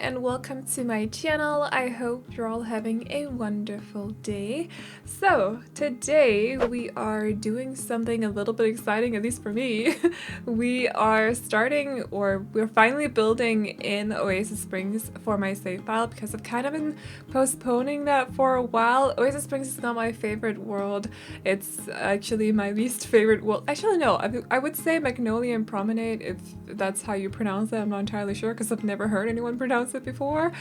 and welcome to my channel. I hope you're all having a wonderful day. So today we are doing something a little bit exciting, at least for me. We are starting, or we're finally building in Oasis Springs for my save file because I've kind of been postponing that for a while. Oasis Springs is not my favorite world. It's actually my least favorite world. Actually no, I would say Magnolia and Promenade, if that's how you pronounce it. I'm not entirely sure because I've never heard anyone pronounce it before,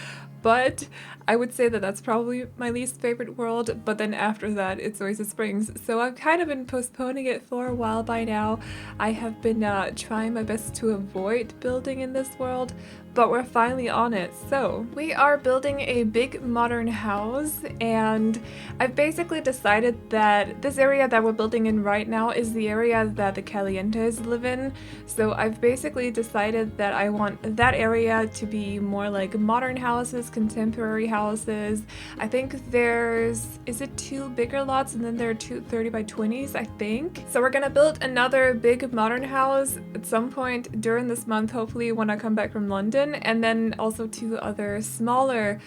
but I would say that that's probably my least favorite world. But then after that it's Oasis Springs, so I've kind of been postponing it for a while by now. I have been trying my best to avoid building in this world, but we're finally on it. So we are building a big modern house, and I've basically decided that this area that we're building in right now is the area that the Calientes live in. So I've basically decided that I want that area to be more like modern houses, contemporary houses. I think is it 2 bigger lots, and then there are 2 30 by 20s, I think. So we're gonna build another big modern house at some point during this month, hopefully when I come back from London, and then also 2 other smaller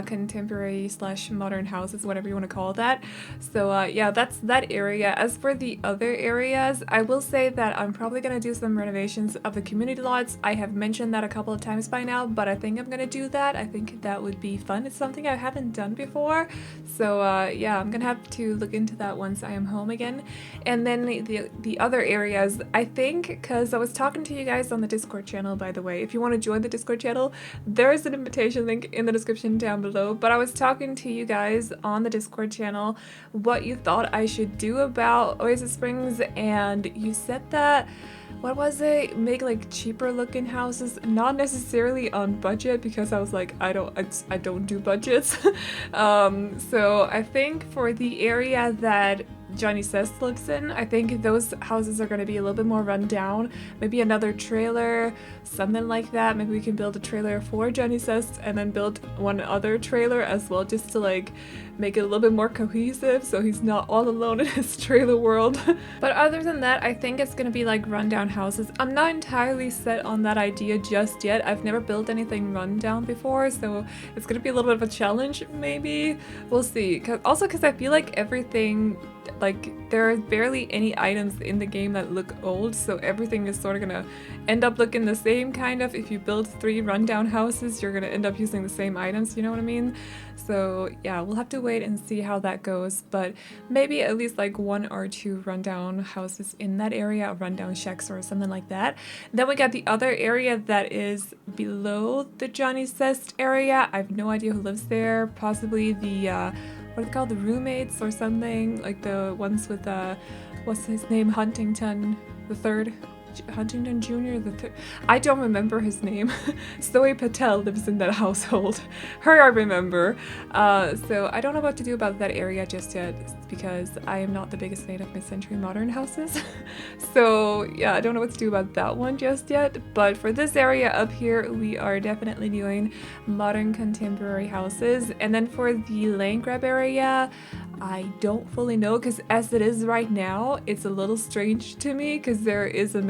contemporary / modern houses, whatever you want to call that. So yeah, that's that area. As for the other areas, I will say that I'm probably gonna do some renovations of the community lots. I have mentioned that a couple of times by now, but I think I'm gonna do that. I think that would be fun. It's something I haven't done before, so yeah, I'm gonna have to look into that once I am home again. And then the other areas, I think, because I was talking to you guys on the Discord channel, by the way. If you want to join the Discord channel, there is an invitation link in the description down below. But I was talking to you guys on the Discord channel what you thought I should do about Oasis Springs, and you said that, what was it? Make like cheaper looking houses, not necessarily on budget, because I was like, I don't do budgets. So I think for the area that Johnny Cest lives in, I think those houses are going to be a little bit more run down. Maybe another trailer, something like that. Maybe we can build a trailer for Johnny Cest and then build one other trailer as well, just to like make it a little bit more cohesive so he's not all alone in his trailer world. But other than that, I think it's going to be like rundown houses. I'm not entirely set on that idea just yet. I've never built anything rundown before, so it's going to be a little bit of a challenge maybe. We'll see. Because I feel like everything, like there are barely any items in the game that look old, so everything is sort of gonna end up looking the same kind of. If you build 3 rundown houses, you're gonna end up using the same items, you know what I mean? So yeah, we'll have to wait and see how that goes, but maybe at least like 1 or 2 rundown houses in that area, rundown shacks or something like that. Then we got the other area that is below the Johnny Cest area. I have no idea who lives there. Possibly the what are they called, the roommates or something, like the ones with what's his name, Huntington the third, Huntington Jr. the third. I don't remember his name. Zoe Patel lives in that household. Her I remember. So I don't know what to do about that area just yet, because I am not the biggest fan of mid-century modern houses. So yeah, I don't know what to do about that one just yet. But for this area up here, we are definitely doing modern contemporary houses. And then for the land grab area, I don't fully know, because as it is right now, it's a little strange to me, because there is a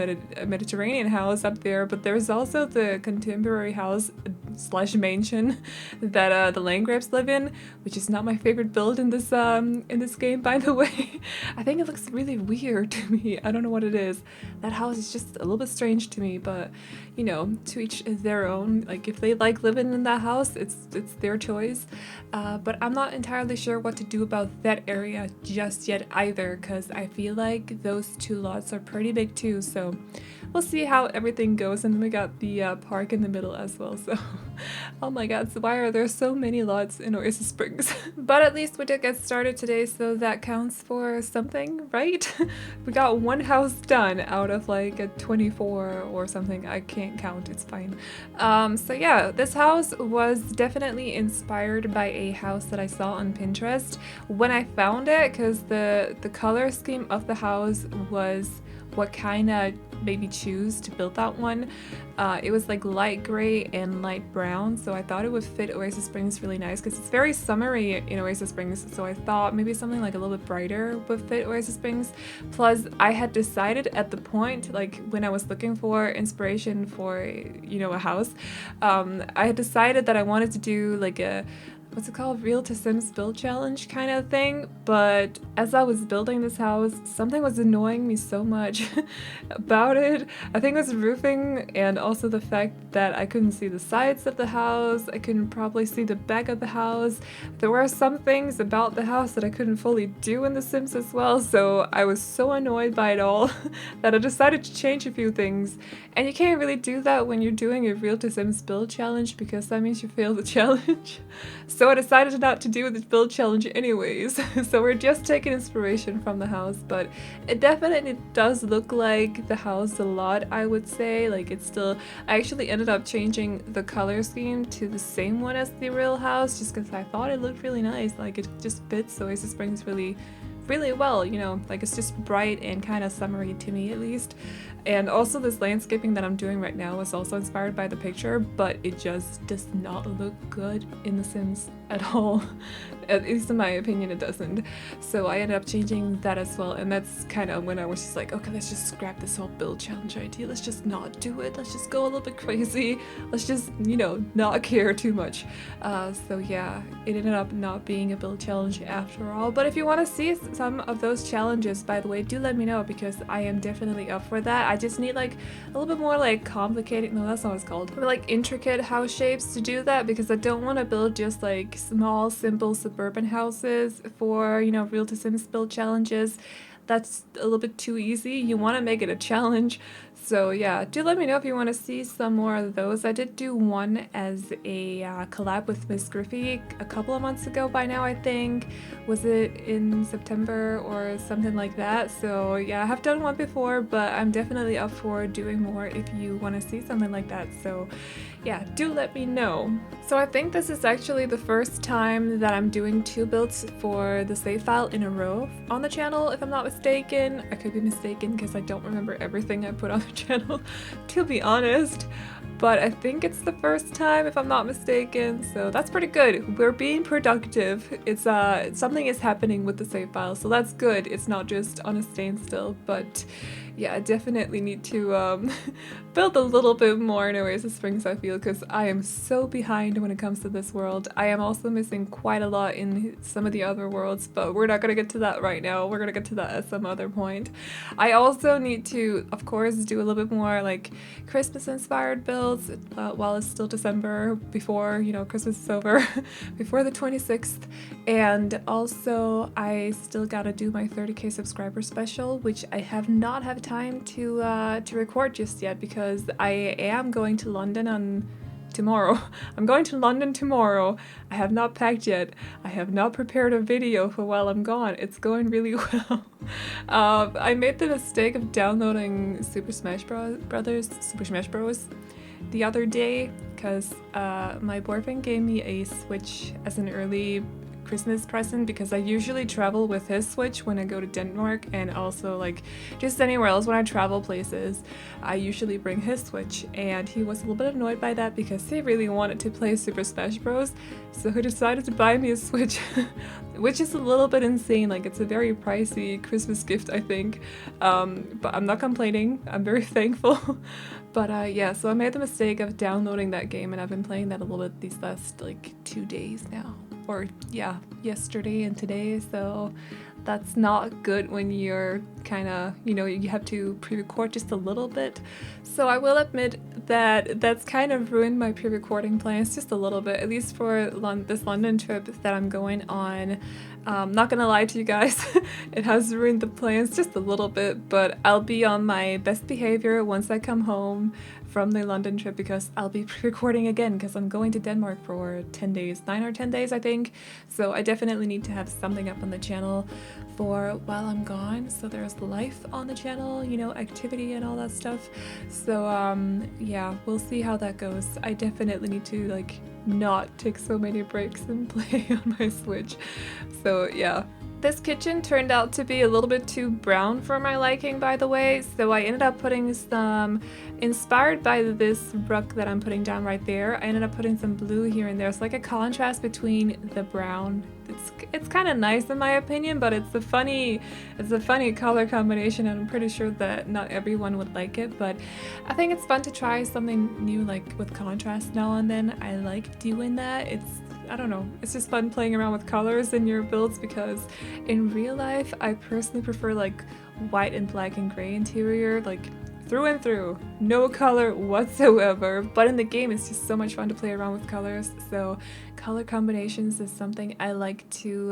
Mediterranean house up there, but there's also the contemporary house / mansion that the Landgrabs live in, which is not my favorite build in this game, by the way. I think it looks really weird to me. I don't know what it is. That house is just a little bit strange to me, but you know, to each their own. Like if they like living in that house, it's their choice. But I'm not entirely sure what to do about that area just yet either, because I feel like those 2 lots are pretty big too, so we'll see how everything goes. And then we got the park in the middle as well, so oh my god, so why are there so many lots in Oasis Springs? But at least we did get started today, so that counts for something, right? We got 1 house done out of like a 24 or something. I can't count, it's fine. So yeah, this house was definitely inspired by a house that I saw on Pinterest when I found it, because the color scheme of the house was what kind of made me choose to build that one. It was like light gray and light brown, so I thought it would fit Oasis Springs really nice because it's very summery in Oasis Springs, so I thought maybe something like a little bit brighter would fit Oasis Springs. Plus, I had decided at the point, like when I was looking for inspiration for, you know, a house, I had decided that I wanted to do like a, what's it called, Real to Sims build challenge kind of thing, but as I was building this house, something was annoying me so much about it. I think it was roofing, and also the fact that I couldn't see the sides of the house, I couldn't probably see the back of the house. There were some things about the house that I couldn't fully do in The Sims as well, so I was so annoyed by it all that I decided to change a few things. And you can't really do that when you're doing a Real to Sims build challenge because that means you fail the challenge. So I decided not to do the build challenge anyways. So we're just taking inspiration from the house, but it definitely does look like the house a lot, I would say. Like it's still, I actually ended up changing the color scheme to the same one as the real house just because I thought it looked really nice. Like it just fits Oasis Springs really well, you know, like it's just bright and kind of summery to me at least. And also this landscaping that I'm doing right now was also inspired by the picture, but it just does not look good in The Sims at all. At least in my opinion it doesn't. So I ended up changing that as well, and that's kind of when I was just like, okay, let's just scrap this whole build challenge idea, let's just not do it, let's just go a little bit crazy, let's just, you know, not care too much. So yeah, it ended up not being a build challenge after all. But if you want to see some of those challenges, by the way, do let me know because I am definitely up for that. I just need like a little bit more like complicated, no that's not what it's called, but like intricate house shapes to do that because I don't want to build just like small simple suburban houses for, you know, Real to Sims build challenges. That's a little bit too easy. You want to make it a challenge. So yeah, do let me know if you want to see some more of those. I did do one as a collab with MsGryphi a couple of months ago by now, I think. Was it in September or something like that? So yeah, I have done one before, but I'm definitely up for doing more if you want to see something like that. So yeah, do let me know. So I think this is actually the first time that I'm doing 2 builds for the save file in a row on the channel, if I'm not mistaken. I could be mistaken because I don't remember everything I put on the channel, to be honest. But I think it's the first time, if I'm not mistaken, so that's pretty good. We're being productive. It's something is happening with the save file, so that's good. It's not just on a standstill, but yeah, I definitely need to build a little bit more in Oasis Springs, I feel, because I am so behind when it comes to this world. I am also missing quite a lot in some of the other worlds, but we're not going to get to that right now. We're going to get to that at some other point. I also need to, of course, do a little bit more like Christmas-inspired builds while it's still December, before, you know, Christmas is over, before the 26th. And also, I still gotta do my 30k subscriber special, which I have not had time to record just yet because I am going to London on tomorrow. I'm going to London tomorrow. I have not packed yet. I have not prepared a video for while I'm gone. It's going really well. I made the mistake of downloading Super Smash Bros. The other day because my boyfriend gave me a Switch as an early Christmas present because I usually travel with his Switch when I go to Denmark, and also like just anywhere else when I travel places I usually bring his Switch, and he was a little bit annoyed by that because he really wanted to play Super Smash Bros. So he decided to buy me a Switch which is a little bit insane. Like it's a very pricey Christmas gift, I think, but I'm not complaining. I'm very thankful. But yeah, so I made the mistake of downloading that game, and I've been playing that a little bit these last like 2 days now. Or yeah, yesterday and today, so that's not good when you're kind of, you know, you have to pre-record just a little bit. So I will admit that that's kind of ruined my pre-recording plans just a little bit, at least for this London trip that I'm going on. Not gonna lie to you guys, it has ruined the plans just a little bit, but I'll be on my best behavior once I come home from the London trip because I'll be recording again because I'm going to Denmark for 10 days, 9 or 10 days I think. So I definitely need to have something up on the channel for while I'm gone, so there's life on the channel, you know, activity and all that stuff. So yeah, we'll see how that goes. I definitely need to like not take so many breaks and play on my Switch. So yeah, This kitchen turned out to be a little bit too brown for my liking, by the way, so I ended up putting some, inspired by this rug that I'm putting down right there, I ended up putting some blue here and there. It's like a contrast between the brown. It's kind of nice in my opinion, but it's a funny color combination, and I'm pretty sure that not everyone would like it, but I think it's fun to try something new, like with contrast now and then. I like doing that. I don't know, it's just fun playing around with colors in your builds, because in real life I personally prefer like white and black and gray interior, like through and through, no color whatsoever, but in the game it's just so much fun to play around with colors. So color combinations is something I like to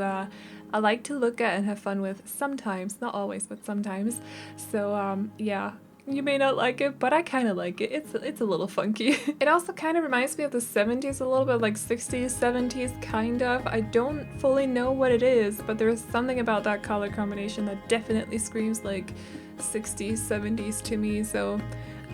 look at and have fun with sometimes, not always, but sometimes. So yeah. You may not like it, but I kind of like it. It's a little funky. It also kind of reminds me of the 70s a little bit, like 60s, 70s, kind of. I don't fully know what it is, but there's something about that color combination that definitely screams like 60s, 70s to me. So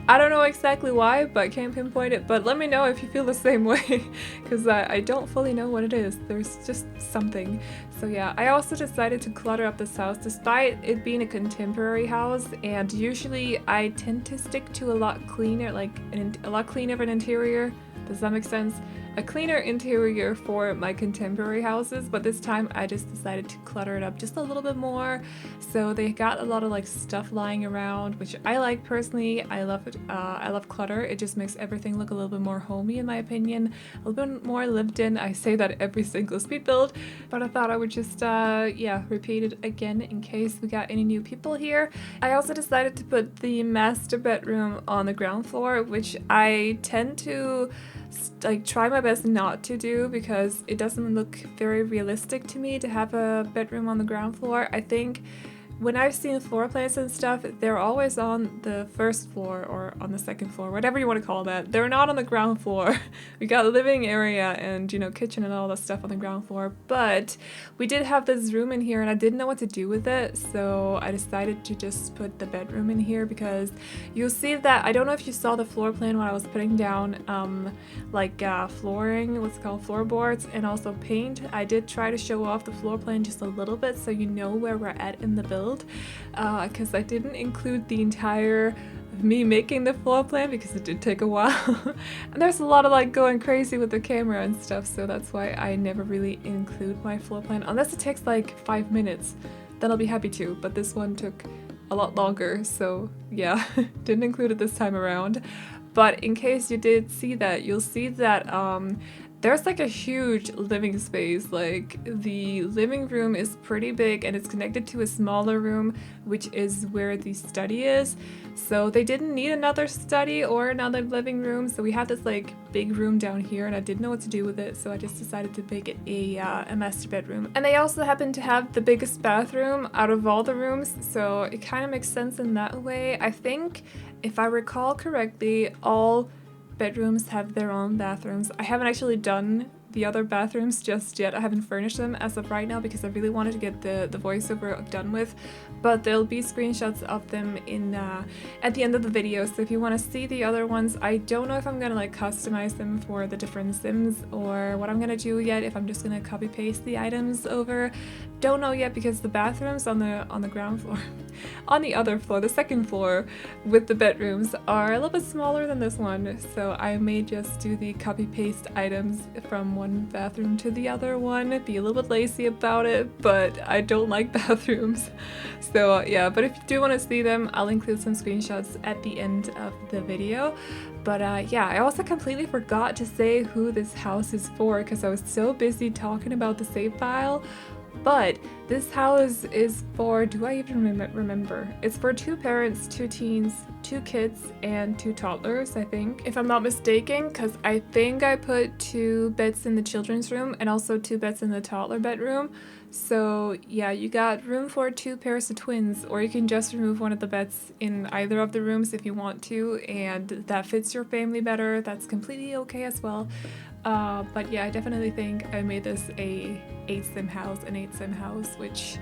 I don't know exactly why, but I can't pinpoint it, but let me know if you feel the same way, because I don't fully know what it is. There's just something. So yeah, I also decided to clutter up this house despite it being a contemporary house, and usually I tend to stick to a lot cleaner, like a lot cleaner of an interior. Does that make sense? A cleaner interior for my contemporary houses, but this time I just decided to clutter it up just a little bit more. So they got a lot of like stuff lying around, which I like personally. I love it. I love clutter. It just makes everything look a little bit more homey in my opinion, a little bit more lived in. I say that every single speed build, but I thought I would just yeah, repeat it again in case we got any new people here. I also decided to put the master bedroom on the ground floor, which I tend to like try my best not to do, because it doesn't look very realistic to me to have a bedroom on the ground floor. I think when I've seen floor plans and stuff, they're always on the first floor or on the second floor, whatever you want to call that. They're not on the ground floor. We got a living area and, you know, kitchen and all that stuff on the ground floor, but we did have this room in here and I didn't know what to do with it, so I decided to just put the bedroom in here, because you'll see that, I don't know if you saw the floor plan when I was putting down flooring, what's it called, floorboards, and also paint. I did try to show off the floor plan just a little bit so you know where we're at in the build, because I didn't include the entire me making the floor plan because it did take a while. And there's a lot of like going crazy with the camera and stuff, so that's why I never really include my floor plan unless it takes like 5 minutes. Then I'll be happy to, but this one took a lot longer, so yeah, didn't include it this time around. But in case you did see that, you'll see that there's like a huge living space. Like the living room is pretty big and it's connected to a smaller room, which is where the study is. So they didn't need another study or another living room. So we have this like big room down here and I didn't know what to do with it. So I just decided to make it a master bedroom. And they also happen to have the biggest bathroom out of all the rooms. So it kind of makes sense in that way. I think if I recall correctly, all bedrooms have their own bathrooms. I haven't actually done the other bathrooms just yet. I haven't furnished them as of right now because I really wanted to get the voiceover done with, but there'll be screenshots of them in at the end of the video. So if you want to see the other ones, I don't know if I'm gonna like customize them for the different sims or what I'm gonna do yet, if I'm just gonna copy paste the items over. Don't know yet, because the bathrooms on the ground floor on the other floor, the second floor with the bedrooms, are a little bit smaller than this one, so I may just do the copy paste items from one bathroom to the other one, be a little bit lazy about it, but I don't like bathrooms. So yeah, but if you do want to see them, I'll include some screenshots at the end of the video. But yeah, I also completely forgot to say who this house is for because I was so busy talking about the save file. But this house is for, do I even remember? It's for 2 parents, 2 teens, 2 kids, and 2 toddlers, I think, if I'm not mistaken, because I think I put 2 beds in the children's room and also 2 beds in the toddler bedroom. So yeah, you got room for 2 pairs of twins, or you can just remove one of the beds in either of the rooms if you want to, and that fits your family better. That's completely okay as well. But yeah, I definitely think I made this a 8 sim house, which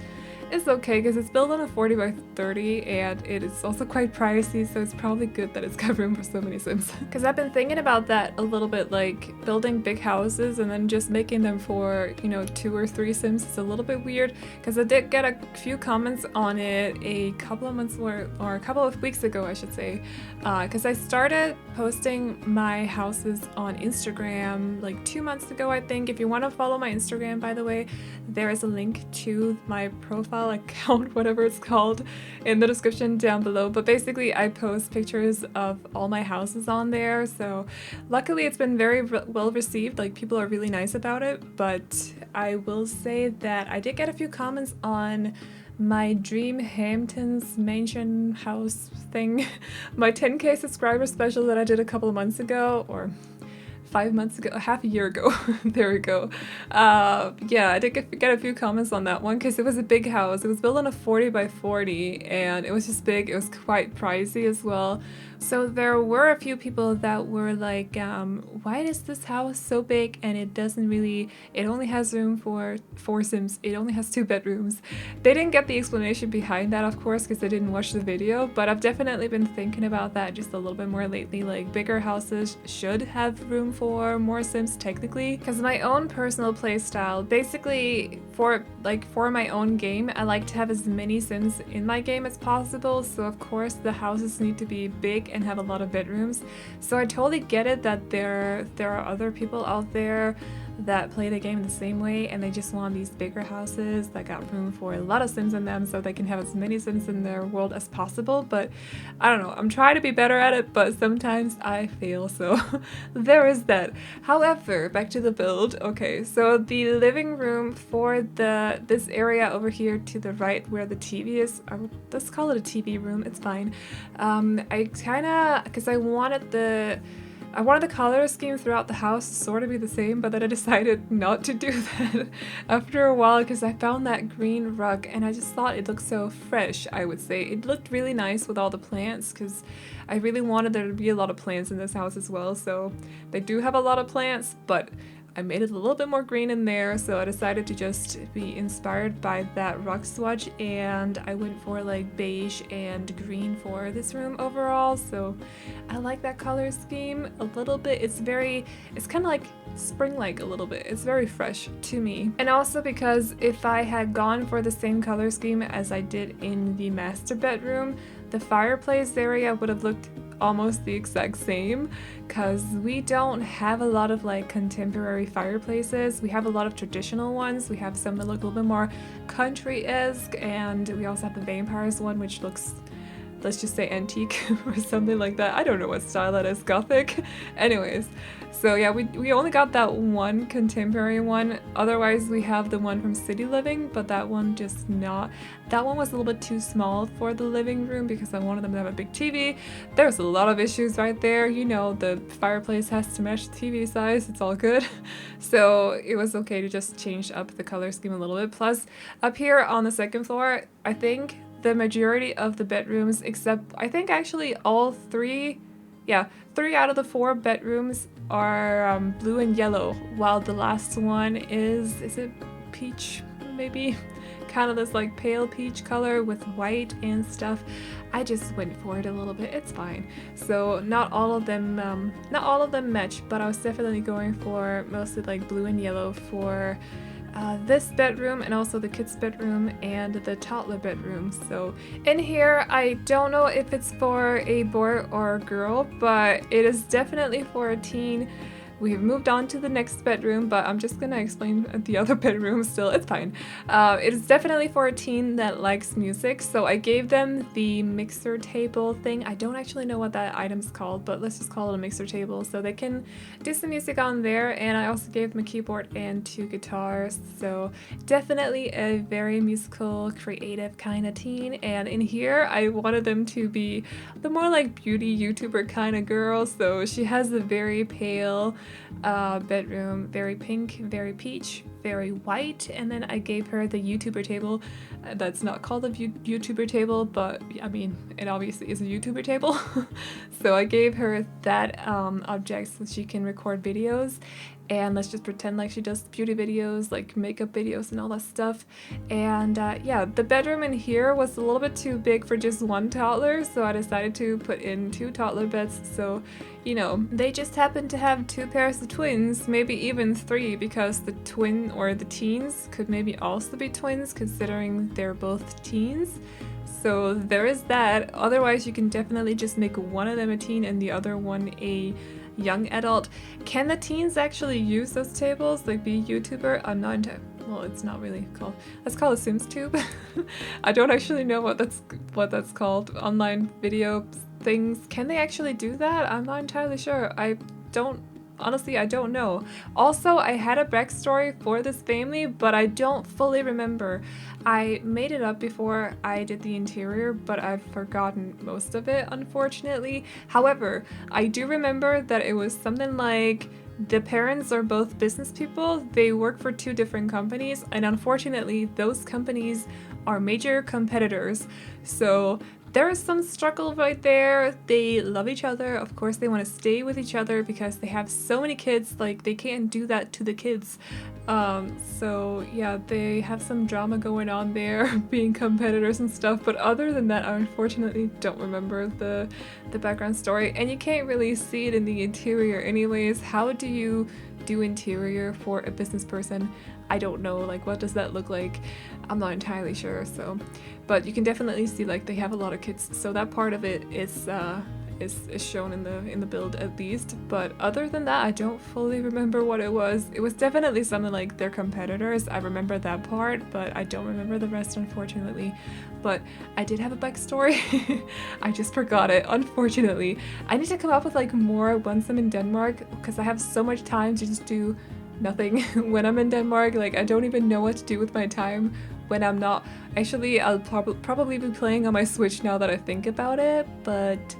is okay because it's built on a 40 by 30 and it is also quite pricey, so it's probably good that it's got room for so many Sims. Because I've been thinking about that a little bit, like building big houses and then just making them for, you know, 2 or 3 Sims is a little bit weird, because I did get a few comments on it a couple of months or a couple of weeks ago, I should say, because I started posting my houses on Instagram like 2 months ago, I think. If you want to follow my Instagram, by the way, there is a link to my profile account, whatever it's called, in the description down below. But basically I post pictures of all my houses on there, so luckily it's been very well received. Like, people are really nice about it. But I will say that I did get a few comments on my Dream Hamptons mansion house thing, my 10k subscriber special that I did a couple of months ago, or 5 months ago, half a year ago. There we go. Yeah, I did get a few comments on that one because it was a big house. It was built on a 40 by 40 and it was just big. It was quite pricey as well. So there were a few people that were like, why is this house so big and it only has room for 4 Sims. It only has 2 bedrooms. They didn't get the explanation behind that, of course, because they didn't watch the video, but I've definitely been thinking about that just a little bit more lately. Like, bigger houses should have room for more Sims technically, because my own personal play style, basically for my own game, I like to have as many Sims in my game as possible. So of course the houses need to be big and have a lot of bedrooms. So I totally get it that there are other people out there that play the game the same way and they just want these bigger houses that got room for a lot of Sims in them so they can have as many Sims in their world as possible. But I don't know, I'm trying to be better at it, but sometimes I fail, so there is that. However, back to the build. Okay, so the living room for this area over here to the right where the TV is, let's call it a TV room, it's fine. Because I wanted the color scheme throughout the house to sort of be the same, but then I decided not to do that after a while because I found that green rug and I just thought it looked so fresh, I would say. It looked really nice with all the plants because I really wanted there to be a lot of plants in this house as well. So they do have a lot of plants, but I made it a little bit more green in there, so I decided to just be inspired by that rug swatch, and I went for like beige and green for this room overall. So I like that color scheme a little bit. It's kind of like spring-like a little bit. It's very fresh to me. And also because if I had gone for the same color scheme as I did in the master bedroom, the fireplace area would have looked almost the exact same, because we don't have a lot of like contemporary fireplaces. We have a lot of traditional ones. We have some that look a little bit more country-esque, and we also have the vampires one, which looks, let's just say, antique or something like that. I don't know what style that is, Gothic. Anyways, so yeah, we only got that one contemporary one. Otherwise we have the one from City Living, but that one was a little bit too small for the living room because I wanted them to have a big TV. There's a lot of issues right there. You know, the fireplace has to match the TV size. It's all good. So it was okay to just change up the color scheme a little bit. Plus, up here on the second floor, I think the majority of the bedrooms, except I think actually all 3 out of the 4 bedrooms are blue and yellow, while the last one is it peach, maybe? Kind of this like pale peach color with white and stuff. I just went for it a little bit. It's fine. So not all of them match, but I was definitely going for mostly like blue and yellow for this bedroom, and also the kids' bedroom and the toddler bedroom. So in here, I don't know if it's for a boy or a girl, but it is definitely for a teen. We've moved on to the next bedroom, but I'm just gonna explain the other bedroom still. It's fine. It is definitely for a teen that likes music, so I gave them the mixer table thing. I don't actually know what that item's called, but let's just call it a mixer table, so they can do some music on there. And I also gave them a keyboard and 2 guitars, so definitely a very musical, creative kind of teen. And in here, I wanted them to be the more like beauty YouTuber kind of girl, so she has a very pale bedroom, very pink, very peach, very white, and then I gave her the YouTuber table. That's not called a YouTuber table, but I mean, it obviously is a YouTuber table. So I gave her that object so she can record videos. and let's just pretend like she does beauty videos, like makeup videos and all that stuff. And yeah, the bedroom in here was a little bit too big for just one toddler, so I decided to put in 2 toddler beds. So, you know, they just happen to have 2 pairs of twins, maybe even 3, because the twin or the teens could maybe also be twins considering they're both teens. So there is that. Otherwise, you can definitely just make one of them a teen and the other one a young adult. Can the teens actually use those tables, like be a YouTuber? I'm not into, well, it's not really called, that's called a Sims tube. I don't actually know what that's called. Online video things. Can they actually do that? I'm not entirely sure. Honestly, I don't know. Also, I had a backstory for this family, but I don't fully remember. I made it up before I did the interior, but I've forgotten most of it, unfortunately. However, I do remember that it was something like the parents are both business people. They work for 2 different companies, and unfortunately, those companies are major competitors. So there is some struggle right there. They love each other. Of course, they want to stay with each other because they have so many kids, like they can't do that to the kids. So yeah, they have some drama going on there, being competitors and stuff. But other than that, I unfortunately don't remember the background story. And you can't really see it in the interior anyways. How do you do interior for a business person? I don't know, like what does that look like? I'm not entirely sure, so. But you can definitely see like they have a lot of kids, so that part of it is shown in the build at least. But other than that, I don't fully remember what it was. It was definitely something like their competitors. I remember that part, but I don't remember the rest, unfortunately. But I did have a backstory. I just forgot it, unfortunately. I need to come up with like more once I'm in Denmark, because I have so much time to just do nothing when I'm in Denmark. Like I don't even know what to do with my time when I'm not. Actually, I'll probably be playing on my Switch now that I think about it, but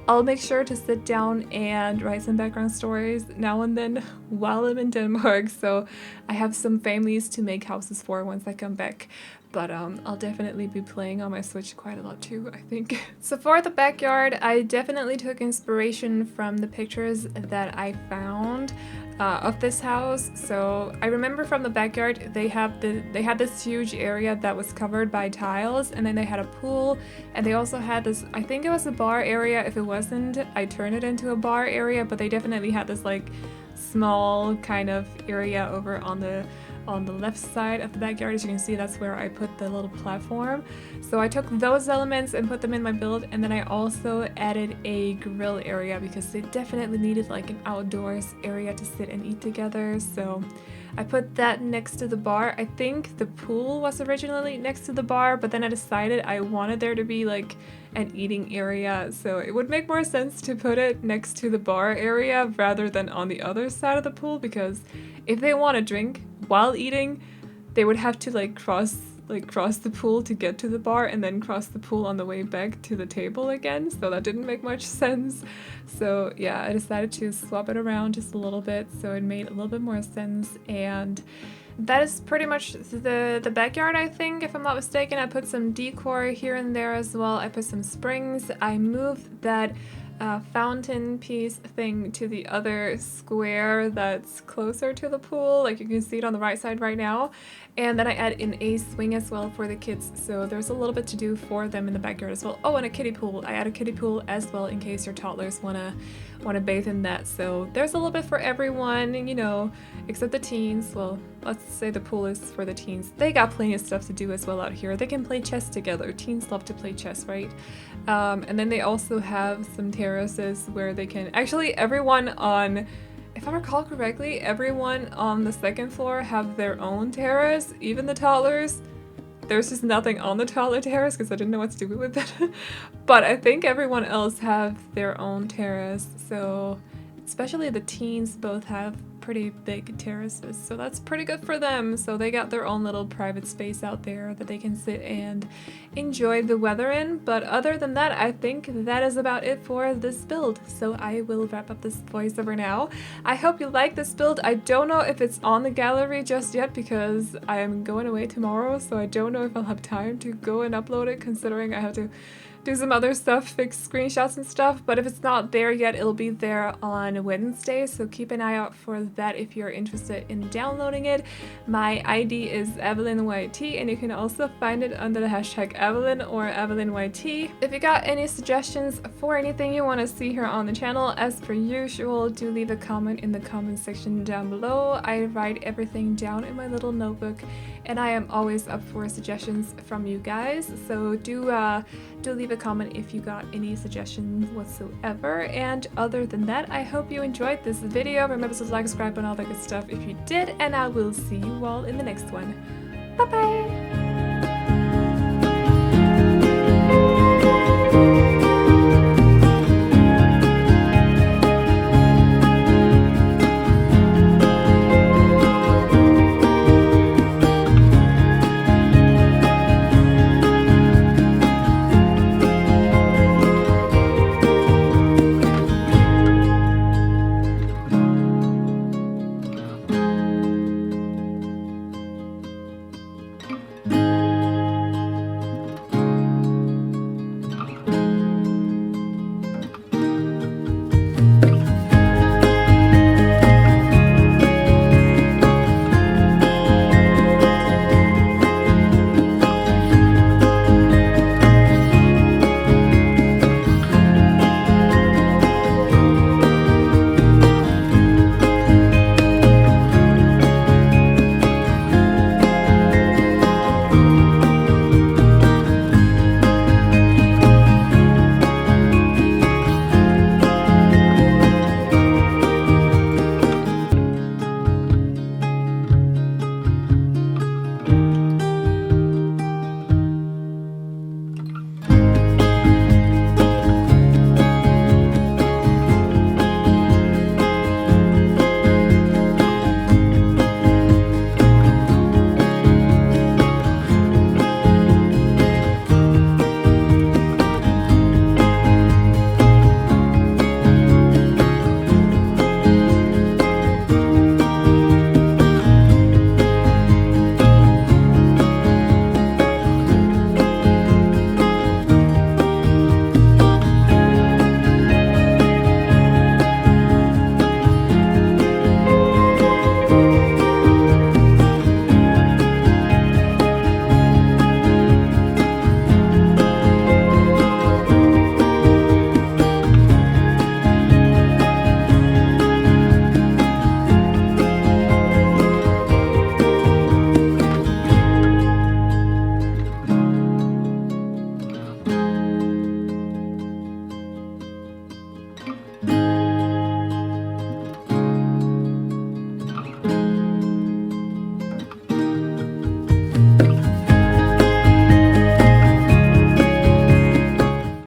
I'll make sure to sit down and write some background stories now and then while I'm in Denmark, so I have some families to make houses for once I come back. But I'll definitely be playing on my Switch quite a lot too, I think. So for the backyard, I definitely took inspiration from the pictures that I found of this house. So I remember from the backyard they had this huge area that was covered by tiles, and then they had a pool, and they also had this, I think it was a bar area. If it wasn't, I turned it into a bar area, but they definitely had this like small kind of area over on the left side of the backyard. As you can see, that's where I put the little platform. So I took those elements and put them in my build, and then I also added a grill area because they definitely needed like an outdoors area to sit and eat together. So I put that next to the bar. I think the pool was originally next to the bar, but then I decided I wanted there to be like an eating area, so it would make more sense to put it next to the bar area rather than on the other side of the pool, because if they want to drink while eating, they would have to like cross the pool to get to the bar and then cross the pool on the way back to the table again, so that didn't make much sense. So yeah, I decided to swap it around just a little bit so it made a little bit more sense. And that is pretty much the backyard, I think, if I'm not mistaken. I put some decor here and there as well. I put some springs. I moved that fountain piece thing to the other square that's closer to the pool. Like you can see it on the right side right now. And then I add in a swing as well for the kids. So there's a little bit to do for them in the backyard as well. Oh, and a kiddie pool. I add a kiddie pool as well in case your toddlers wanna bathe in that. So there's a little bit for everyone, you know, except the teens. Well, let's say the pool is for the teens. They got plenty of stuff to do as well out here. They can play chess together. Teens love to play chess, right? And then they also have some terraces where they can, actually everyone on, if I recall correctly, everyone on the second floor have their own terrace, even the toddlers. There's just nothing on the toddler terrace because I didn't know what to do with it. But I think everyone else have their own terrace, so especially the teens both have pretty big terraces, so that's pretty good for them. So they got their own little private space out there that they can sit and enjoy the weather in. But other than that, I think that is about it for this build. So I will wrap up this voiceover now. I hope you like this build. I don't know if it's on the gallery just yet because I am going away tomorrow, so I don't know if I'll have time to go and upload it, considering I have to do some other stuff, fix screenshots and stuff, but if it's not there yet, it'll be there on Wednesday, so keep an eye out for that if you're interested in downloading it. My ID is AvelineYT, and you can also find it under the hashtag Aveline or AvelineYT. If you got any suggestions for anything you want to see here on the channel, as per usual, do leave a comment in the comment section down below. I write everything down in my little notebook, and I am always up for suggestions from you guys, so do leave a comment if you got any suggestions whatsoever. And other than that, I hope you enjoyed this video. Remember to like, subscribe, and all that good stuff if you did, and I will see you all in the next one. Bye bye!